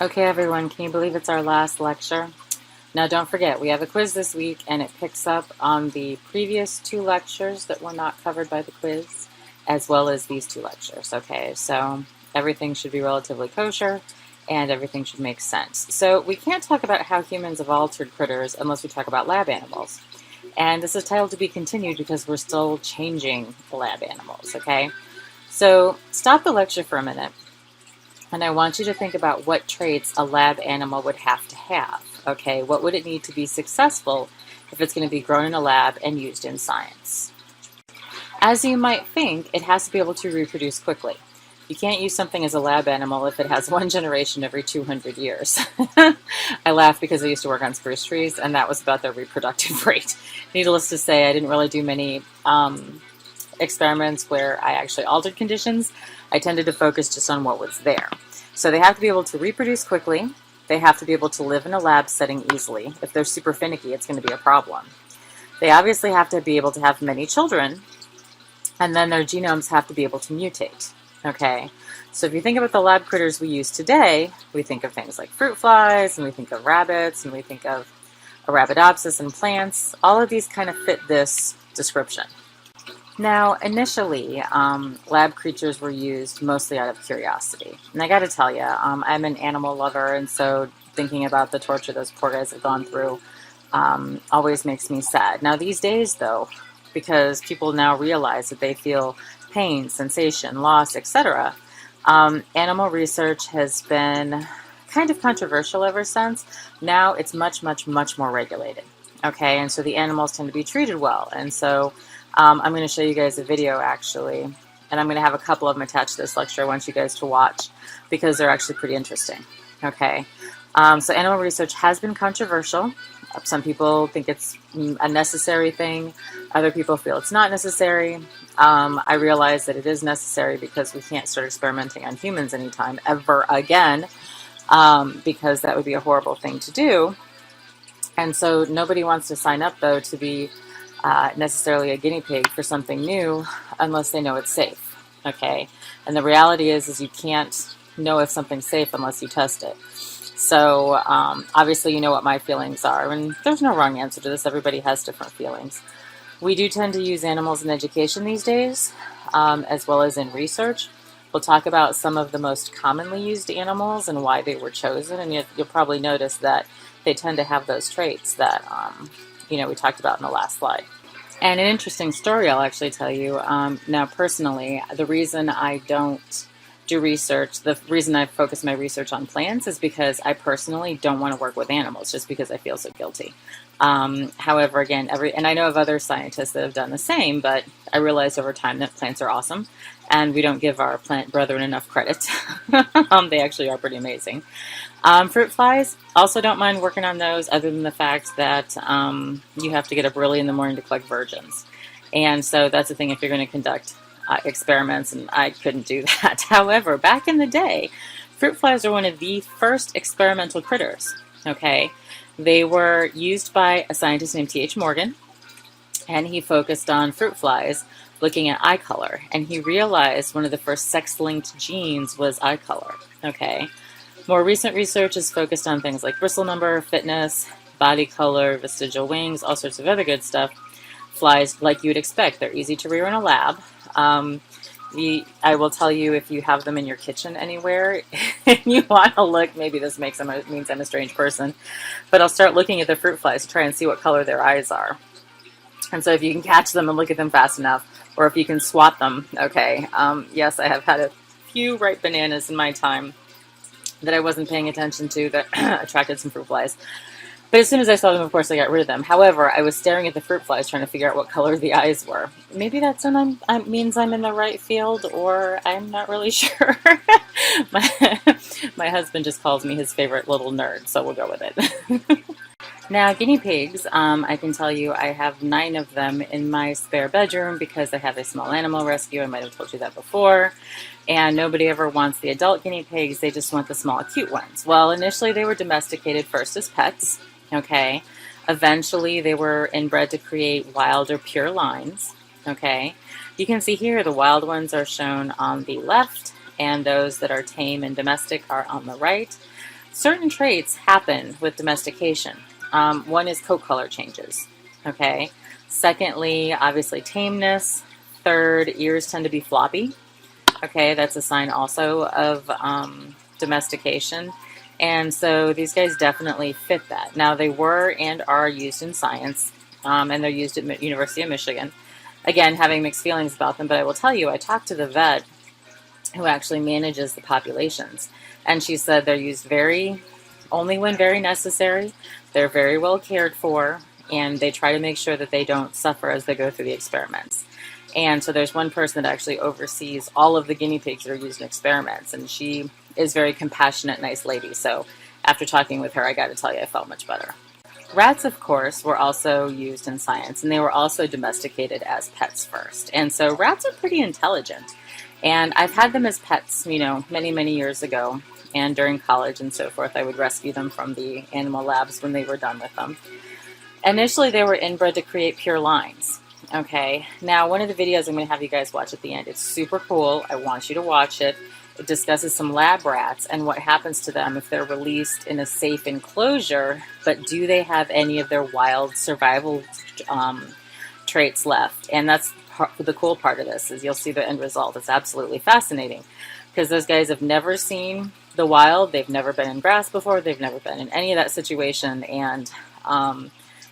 Okay, everyone, can you believe it's our last lecture? Now, don't forget, we have a quiz this week, and it picks up on the previous two lectures that were not covered by the quiz, as well as these two lectures, okay? So everything should be relatively kosher, and everything should make sense. So we can't talk about how humans have altered critters unless we talk about lab animals. And this is titled to be continued because we're still changing lab animals, okay? So stop the lecture for a minute. And I want you to think about what traits a lab animal would have to have. Okay, what would it need to be successful if it's going to be grown in a lab and used in science? As you might think, it has to be able to reproduce quickly. You can't use something as a lab animal if it has one generation every 200 years. I laugh because I used to work on spruce trees, and that was about their reproductive rate. Needless to say, I didn't really do many experiments where I actually altered conditions. I tended to focus just on what was there. So they have to be able to reproduce quickly. They have to be able to live in a lab setting easily. If they're super finicky, it's going to be a problem. They obviously have to be able to have many children, and then their genomes have to be able to mutate. Okay, so if you think about the lab critters we use today, we think of things like fruit flies, and we think of rabbits, and we think of Arabidopsis and plants. All of these kind of fit this description. Now, initially, lab creatures were used mostly out of curiosity. And I got to tell you, I'm an animal lover, and so thinking about the torture those poor guys have gone through always makes me sad. Now, these days, though, because people now realize that they feel pain, sensation, loss, etc., animal research has been kind of controversial ever since. Now it's much, much, much more regulated. Okay, and so the animals tend to be treated well. And so I'm going to show you guys a video, actually, and I'm going to have a couple of them attached to this lecture I want you guys to watch because they're actually pretty interesting. Okay, so animal research has been controversial. Some people think it's a necessary thing. Other people feel it's not necessary. I realize that it is necessary because we can't start experimenting on humans anytime ever again, because that would be a horrible thing to do. And so nobody wants to sign up, though, to be necessarily a guinea pig for something new unless they know it's safe. Okay, and the reality is you can't know if something's safe unless you test it. So obviously you know what my feelings are, and there's no wrong answer to this. Everybody has different feelings. We do tend to use animals in education these days, as well as in research. We'll talk about some of the most commonly used animals and why they were chosen, and you'll probably notice that they tend to have those traits that we talked about in the last slide. And an interesting story I'll actually tell you. Now, personally, the reason I don't do research, the reason I focus my research on plants is because I personally don't want to work with animals just because I feel so guilty. However, again, and I know of other scientists that have done the same, but I realized over time that plants are awesome, and we don't give our plant brethren enough credit. They actually are pretty amazing. Fruit flies, also don't mind working on those, other than the fact that you have to get up early in the morning to collect virgins. And so that's the thing if you're going to conduct experiments, and I couldn't do that. However, back in the day, fruit flies are one of the first experimental critters. Okay, they were used by a scientist named T.H. Morgan, and he focused on fruit flies, looking at eye color, and he realized one of the first sex-linked genes was eye color. Okay, more recent research is focused on things like bristle number, fitness, body color, vestigial wings, all sorts of other good stuff. Flies, like you would expect, they're easy to rear in a lab. I will tell you, if you have them in your kitchen anywhere and you want to look, maybe this means I'm a strange person, but I'll start looking at the fruit flies to try and see what color their eyes are. And so if you can catch them and look at them fast enough, or if you can swat them, okay. Yes, I have had a few ripe bananas in my time that I wasn't paying attention to that attracted some fruit flies. But as soon as I saw them, of course, I got rid of them. However, I was staring at the fruit flies trying to figure out what color the eyes were. Maybe that's means I'm in the right field, or I'm not really sure. My husband just calls me his favorite little nerd, so we'll go with it. Now, guinea pigs, I can tell you I have 9 of them in my spare bedroom because I have a small animal rescue. I might have told you that before. And nobody ever wants the adult guinea pigs. They just want the small, cute ones. Well, initially they were domesticated first as pets. Okay. Eventually they were inbred to create wild or pure lines. Okay. You can see here the wild ones are shown on the left, and those that are tame and domestic are on the right. certain traits happen with domestication. One is coat color changes. Okay. Secondly, obviously tameness. Third, ears tend to be floppy. Okay, that's a sign also of domestication. And so these guys definitely fit that. Now, they were and are used in science, and they're used at University of Michigan. Again, having mixed feelings about them, but I will tell you, I talked to the vet who actually manages the populations, and she said they're used only when very necessary. They're very well cared for, and they try to make sure that they don't suffer as they go through the experiments. And so there's one person that actually oversees all of the guinea pigs that are used in experiments, and she is a very compassionate, nice lady. So after talking with her, I got to tell you, I felt much better. Rats, of course, were also used in science, and they were also domesticated as pets first. And so rats are pretty intelligent. And I've had them as pets, many, many years ago. And during college and so forth, I would rescue them from the animal labs when they were done with them. Initially, they were inbred to create pure lines. Okay, now one of the videos I'm going to have you guys watch at the end, it's super cool. I want you to watch it. It discusses some lab rats and what happens to them if they're released in a safe enclosure, but do they have any of their wild survival traits left? And that's the cool part of this, is you'll see the end result. It's absolutely fascinating because those guys have never seen the wild. They've never been in grass before. They've never been in any of that situation. And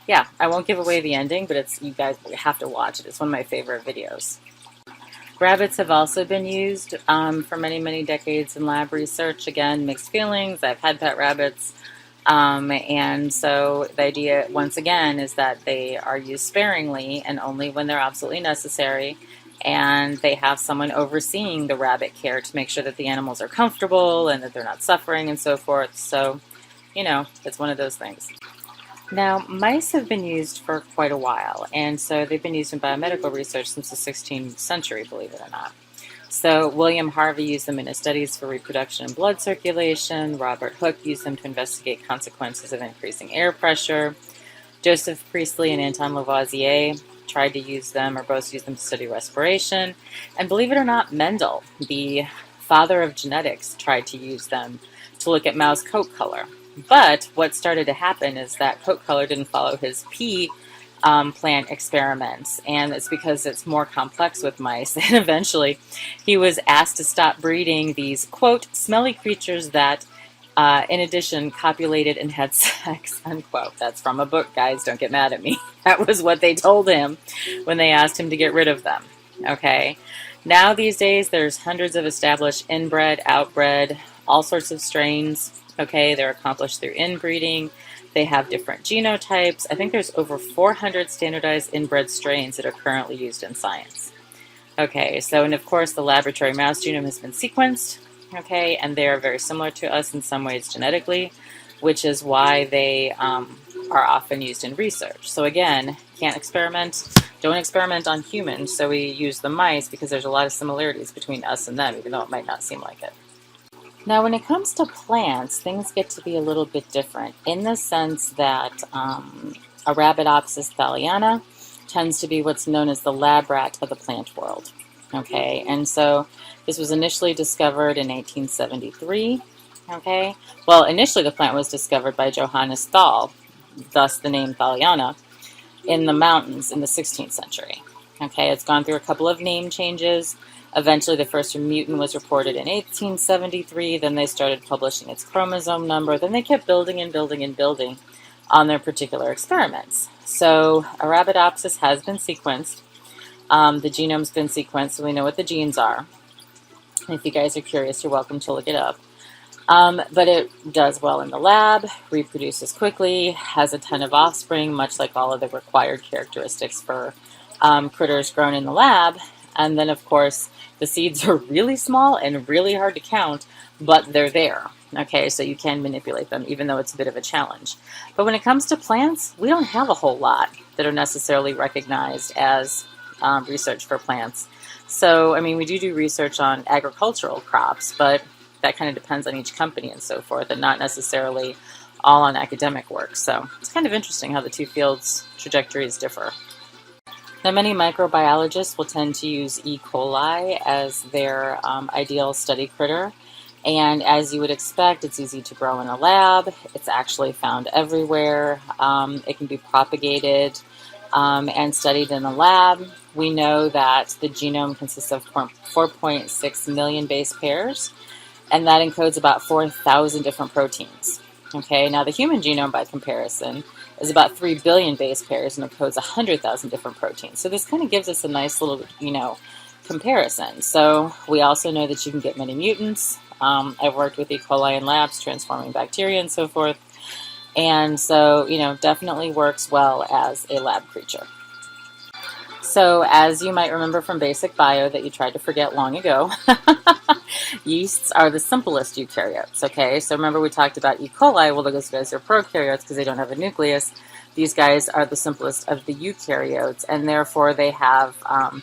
yeah, I won't give away the ending, but you guys have to watch it. It's one of my favorite videos. Rabbits have also been used for many, many decades in lab research. Again, mixed feelings. I've had pet rabbits. And so the idea, once again, is that they are used sparingly and only when they're absolutely necessary. And they have someone overseeing the rabbit care to make sure that the animals are comfortable and that they're not suffering and so forth. So, it's one of those things. Now, mice have been used for quite a while, and so they've been used in biomedical research since the 16th century, believe it or not. So William Harvey used them in his studies for reproduction and blood circulation. Robert Hooke used them to investigate consequences of increasing air pressure. Joseph Priestley and Anton Lavoisier tried to use them, or both used them to study respiration. And believe it or not, Mendel, the father of genetics, tried to use them to look at mouse coat color. But what started to happen is that coat color didn't follow his pea plant experiments, and it's because it's more complex with mice. And eventually, he was asked to stop breeding these, quote, smelly creatures that, in addition, copulated and had sex, unquote. That's from a book, guys. Don't get mad at me. That was what they told him when they asked him to get rid of them. Okay? Now, these days, there's hundreds of established inbred, outbred, all sorts of strains. Okay, they're accomplished through inbreeding. They have different genotypes. I think there's over 400 standardized inbred strains that are currently used in science. Okay, so, and of course, the laboratory mouse genome has been sequenced. Okay, and they are very similar to us in some ways genetically, which is why they are often used in research. So again, don't experiment on humans, so we use the mice because there's a lot of similarities between us and them, even though it might not seem like it. Now, when it comes to plants, things get to be a little bit different in the sense that Arabidopsis thaliana tends to be what's known as the lab rat of the plant world. Okay, and so this was initially discovered in 1873. Okay, well, initially the plant was discovered by Johannes Thal, thus the name Thaliana, in the mountains in the 16th century. Okay, it's gone through a couple of name changes. Eventually, the first mutant was reported in 1873. Then they started publishing its chromosome number. Then they kept building and building and building on their particular experiments. So Arabidopsis has been sequenced. The genome's been sequenced, so we know what the genes are. If you guys are curious, you're welcome to look it up. But it does well in the lab, reproduces quickly, has a ton of offspring, much like all of the required characteristics for critters grown in the lab. And then, of course, the seeds are really small and really hard to count, but they're there. Okay, so you can manipulate them, even though it's a bit of a challenge. But when it comes to plants, we don't have a whole lot that are necessarily recognized as research for plants. So, I mean, we do research on agricultural crops, but that kind of depends on each company and so forth, and not necessarily all on academic work. So it's kind of interesting how the two fields' trajectories differ. Now, many microbiologists will tend to use E. coli as their ideal study critter, And as you would expect, it's easy to grow in a lab. It's actually found everywhere. It can be propagated and studied in a lab. We know that the genome consists of 4.6 million base pairs, and that encodes about 4,000 different proteins. Okay, now the human genome, by comparison, is about 3 billion base pairs and encodes 100,000 different proteins. So this kind of gives us a nice little, comparison. So we also know that you can get many mutants. I've worked with E. coli in labs, transforming bacteria and so forth. And so, definitely works well as a lab creature. So as you might remember from basic bio that you tried to forget long ago, yeasts are the simplest eukaryotes, okay? So remember we talked about E. coli, well those guys are prokaryotes because they don't have a nucleus. These guys are the simplest of the eukaryotes, and therefore they have,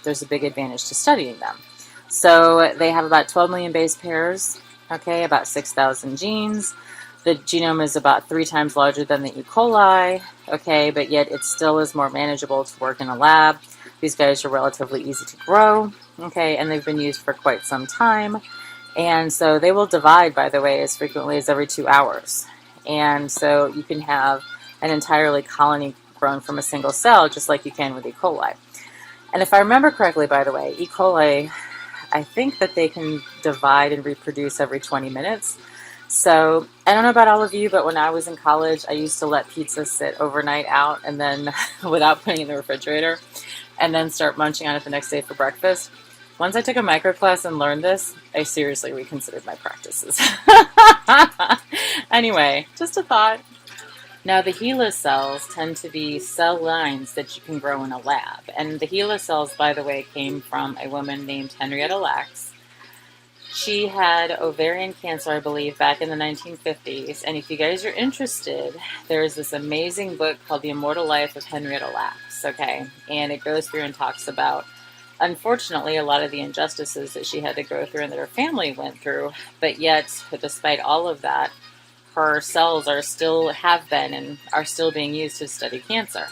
there's a big advantage to studying them. So they have about 12 million base pairs, okay, about 6,000 genes. The genome is about 3 times larger than the E. coli, okay, but yet it still is more manageable to work in a lab. These guys are relatively easy to grow, okay, and they've been used for quite some time. And so they will divide, by the way, as frequently as every 2 hours. And so you can have an entirely colony grown from a single cell, just like you can with E. coli. And if I remember correctly, by the way, E. coli, I think that they can divide and reproduce every 20 minutes. So I don't know about all of you, but when I was in college, I used to let pizza sit overnight out and then without putting it in the refrigerator, and then start munching on it the next day for breakfast. Once I took a micro class and learned this, I seriously reconsidered my practices. Anyway, just a thought. Now the HeLa cells tend to be cell lines that you can grow in a lab. And the HeLa cells, by the way, came from a woman named Henrietta Lacks. She had ovarian cancer, I believe, back in the 1950s. And if you guys are interested, there's this amazing book called The Immortal Life of Henrietta Lacks, okay? And it goes through and talks about, unfortunately, a lot of the injustices that she had to go through and that her family went through. But yet, despite all of that, her cells have been and are still being used to study cancer.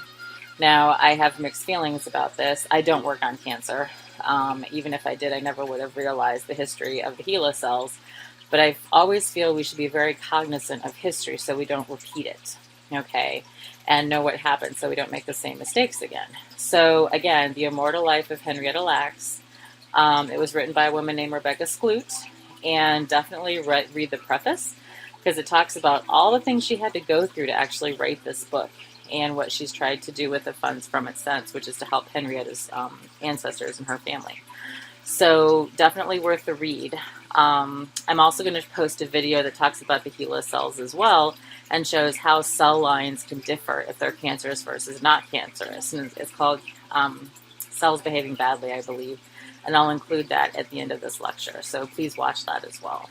Now, I have mixed feelings about this. I don't work on cancer. Even if I did, I never would have realized the history of the HeLa cells. But I always feel we should be very cognizant of history so we don't repeat it, okay? And know what happened so we don't make the same mistakes again. So, again, The Immortal Life of Henrietta Lacks. It was written by a woman named Rebecca Skloot. And definitely read the preface, because it talks about all the things she had to go through to actually write this book and what she's tried to do with the funds from it since, which is to help Henrietta's ancestors and her family. So definitely worth the read. I'm also going to post a video that talks about the HeLa cells as well and shows how cell lines can differ if they're cancerous versus not cancerous. And it's called Cells Behaving Badly, I believe. And I'll include that at the end of this lecture. So please watch that as well.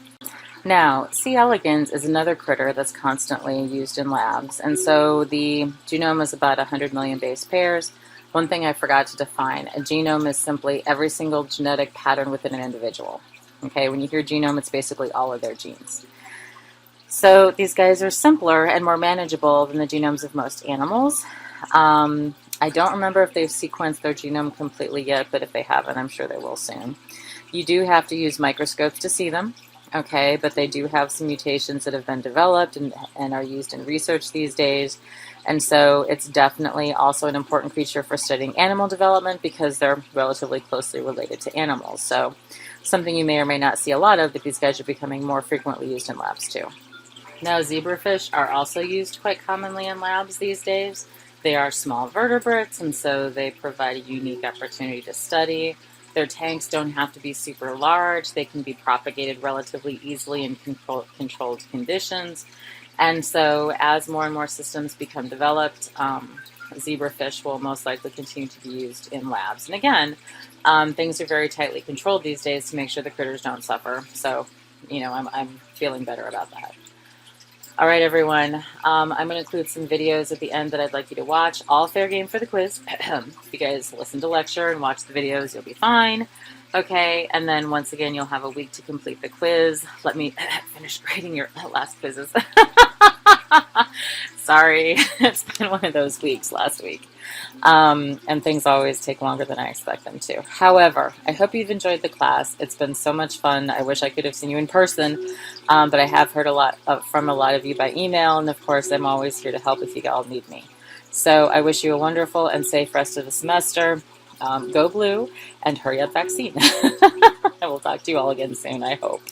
Now, C. elegans is another critter that's constantly used in labs, and so the genome is about 100 million base pairs. One thing I forgot to define, a genome is simply every single genetic pattern within an individual. Okay, when you hear genome, it's basically all of their genes. So these guys are simpler and more manageable than the genomes of most animals. I don't remember if they've sequenced their genome completely yet, but if they haven't, I'm sure they will soon. You do have to use microscopes to see them. Okay, but they do have some mutations that have been developed and are used in research these days. And so it's definitely also an important feature for studying animal development because they're relatively closely related to animals. So something you may or may not see a lot of, but these guys are becoming more frequently used in labs too. Now, zebrafish are also used quite commonly in labs these days. They are small vertebrates, and so they provide a unique opportunity to study. Their tanks don't have to be super large. They can be propagated relatively easily in controlled conditions. And so as more and more systems become developed, zebrafish will most likely continue to be used in labs. And again, things are very tightly controlled these days to make sure the critters don't suffer. So, I'm feeling better about that. All right, everyone. I'm going to include some videos at the end that I'd like you to watch. All fair game for the quiz. If you guys listen to lecture and watch the videos, you'll be fine. Okay, and then once again, you'll have a week to complete the quiz. Let me finish grading your last quizzes. Sorry, it's been one of those weeks last week. And things always take longer than I expect them to. However, I hope you've enjoyed the class. It's been so much fun. I wish I could have seen you in person, but I have heard a lot from a lot of you by email, and of course, I'm always here to help if you all need me. So I wish you a wonderful and safe rest of the semester. Go blue and hurry up vaccine. I will talk to you all again soon, I hope.